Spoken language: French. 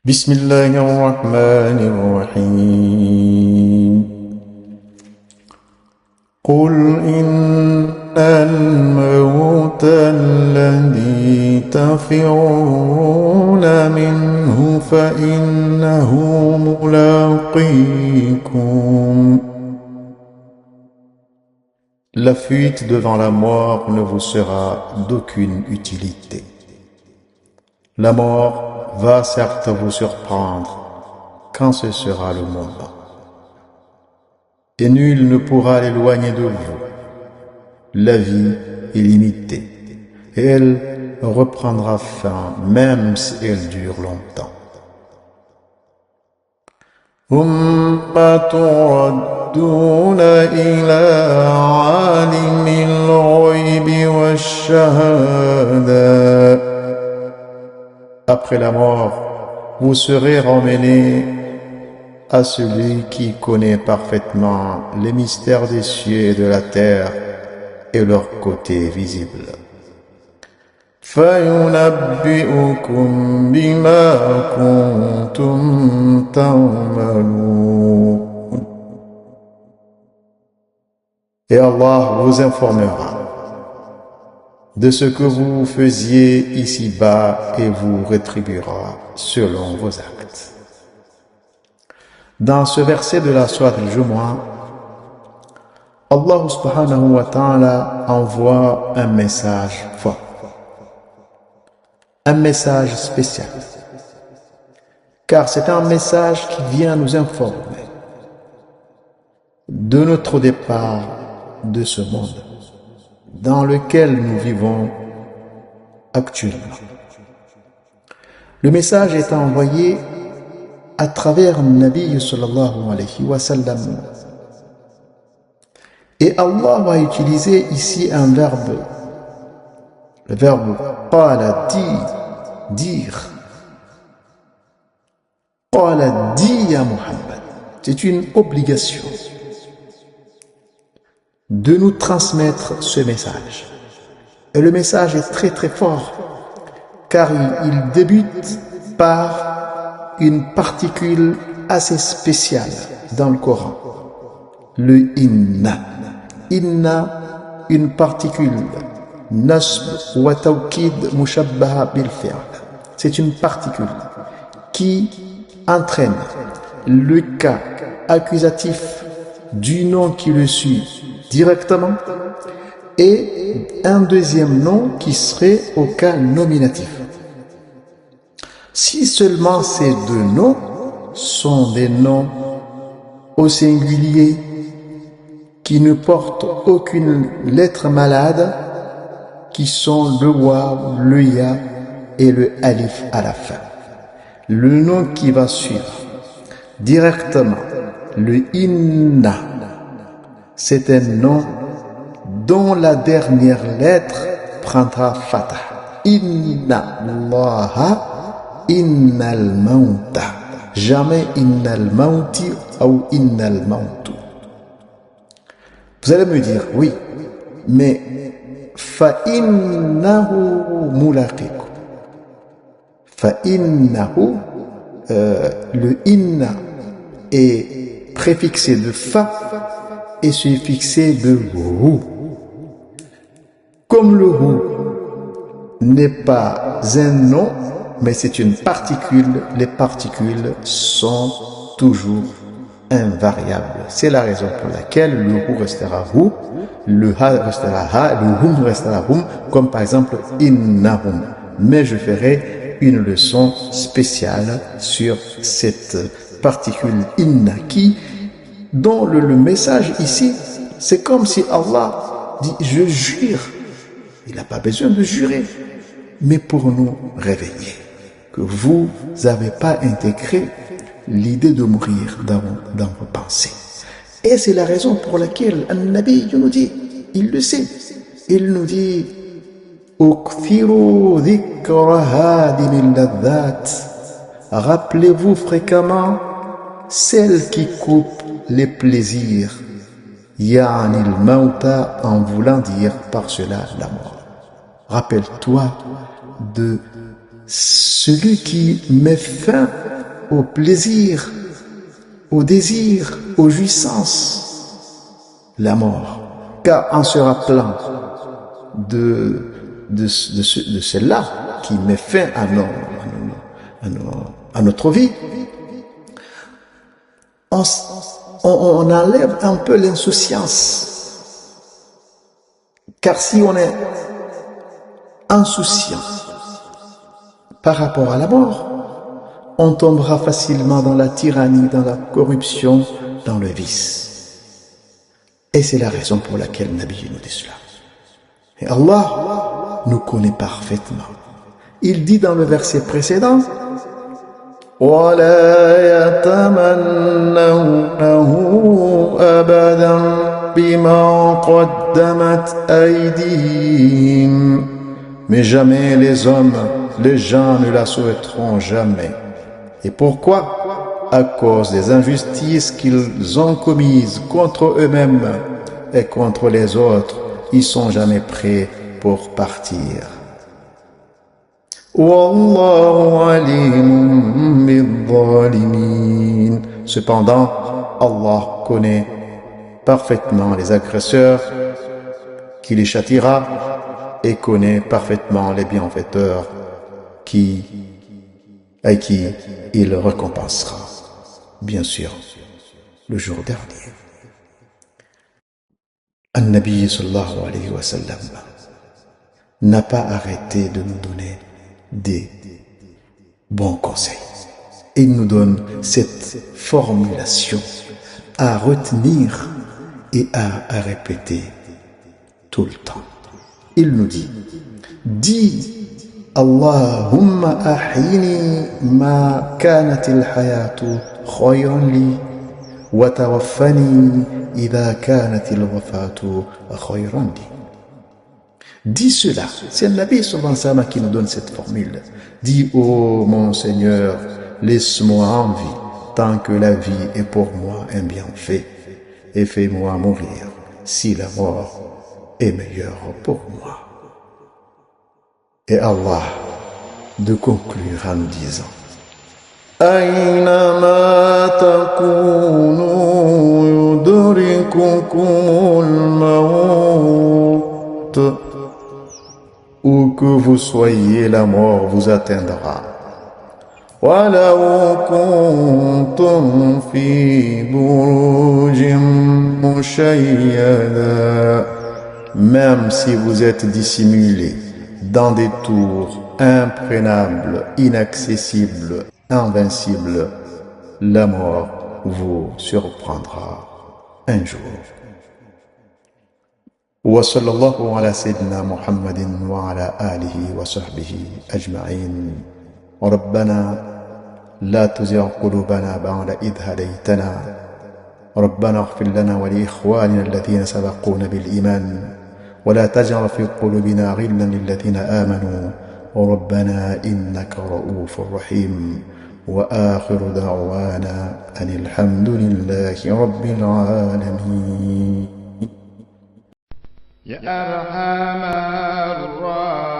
بسم الله الرحمن الرحيم قل إن الموت الذي تفرون منه فإنه ملاقيكم. La fuite devant la mort ne vous sera d'aucune utilité. La mort va certes vous surprendre quand ce sera le moment. Et nul ne pourra l'éloigner de vous. La vie est limitée et elle reprendra fin même si elle dure longtemps. ثم تردون إلى عالم الغيب والشهادة. Après la mort, vous serez ramenés à celui qui connaît parfaitement les mystères des cieux et de la terre et leur côté visible. فَيُنَبِّئُكُم بِمَا كُنتُمْ تَعْمَلُونَ. Et Allah vous informera de ce que vous faisiez ici-bas et vous rétribuera selon vos actes. Dans ce verset de la sourate Al-Jumu'ah, Allah subhanahu wa ta'ala envoie un message fort, un message spécial, car c'est un message qui vient nous informer de notre départ de ce monde dans lequel nous vivons actuellement. Le message est envoyé à travers le Nabi sallallahu alayhi wa sallam. Et Allah va utiliser ici un verbe, le verbe qala, dire. Qala, dit ya Muhammad. C'est une obligation de nous transmettre ce message. Et le message est très très fort, car il débute par une particule assez spéciale dans le Coran, le inna. Inna, une particule, nasb wa tawkid mushabbaha bil fi'l. C'est une particule qui entraîne le cas accusatif du nom qui le suit directement et un deuxième nom qui serait au cas nominatif. Si seulement ces deux noms sont des noms au singulier qui ne portent aucune lettre malade, qui sont le waw, le ya et le alif à la fin. Le nom qui va suivre directement, le inna, c'est un nom dont la dernière lettre prendra fatah. Inna Allaha innal mauta. Jamais innal mauti ou innal mautu. Vous allez me dire, oui, mais fa innahu mulaqikum. Fa innahu, le inna est préfixé de fa et suffixé de hu. Comme le hu n'est pas un nom, mais c'est une particule, les particules sont toujours invariables. C'est la raison pour laquelle le hu restera hu, le ha restera ha, le hum restera hum, comme par exemple innahum. Mais je ferai une leçon spéciale sur cette particule inna dont le message ici, c'est comme si Allah dit, je jure. Il n'a pas besoin de jurer, mais pour nous réveiller, que vous n'avez pas intégré l'idée de mourir dans vos pensées. Et c'est la raison pour laquelle un Nabi nous dit, il le sait, il nous dit, ukthiru dhikra hadimil ladhat. Rappelez-vous fréquemment celle qui coupe les plaisirs, ya'anil mauta, en voulant dire par cela la mort. Rappelle-toi de celui qui met fin au plaisir, au désir, aux jouissances, la mort. Car on sera plein de celle-là qui met fin à notre vie. On enlève un peu l'insouciance. Car si on est insouciant par rapport à la mort, on tombera facilement dans la tyrannie, dans la corruption, dans le vice. Et c'est la raison pour laquelle Nabi nous dit cela. Et Allah nous connaît parfaitement. Il dit dans le verset précédent, وَلَا يَتَمَنَّوْنَهُ أَبَدًا بِمَا قَدَّمَتْ أَيْدِيهِمْ. Mais jamais les hommes, les gens ne la souhaiteront jamais. Et pourquoi? À cause des injustices qu'ils ont commises contre eux-mêmes et contre les autres. Ils sont jamais prêts pour partir. Wallahu alimun bidh-dhalimin. Cependant, Allah connaît parfaitement les agresseurs, qui les châtiera, et connaît parfaitement les bienfaiteurs, à qui il récompensera, bien sûr, le jour dernier. An-Nabi sallallahu alayhi wa sallam n'a pas arrêté de nous donner des bons conseils. Il nous donne cette formulation à retenir et à répéter tout le temps. Il nous dit, dis Allahumma ahyini ma kanatil hayatu khayran li wa tawaffani idha kanatil wafatu khayran li. Dis cela, c'est le Nabi sallallahu alayhi wa sallam qui nous donne cette formule. Dis, ô mon Seigneur, laisse-moi en vie, tant que la vie est pour moi un bienfait, et fais-moi mourir, si la mort est meilleure pour moi. Et Allah de conclure en nous disant, أينما تكونوا يدرككم الموت. Où que vous soyez, la mort vous atteindra. وَلَوْ كُنْتُمْ فِي بُرُوجٍ مُشَيَّدَةٍ. Même si vous êtes dissimulés dans des tours imprénables, inaccessibles, invincibles, la mort vous surprendra un jour. وصلى الله على سيدنا محمد وعلى آله وصحبه أجمعين. ربنا لا تزغ قلوبنا بعد إذ هديتنا. ربنا اغفر لنا ولإخواننا الذين سبقونا بالإيمان ولا تجعل في قلوبنا غلا للذين آمنوا ربنا إنك رؤوف رحيم. وآخر دعوانا أن الحمد لله رب العالمين. يا أرحم الراحمين.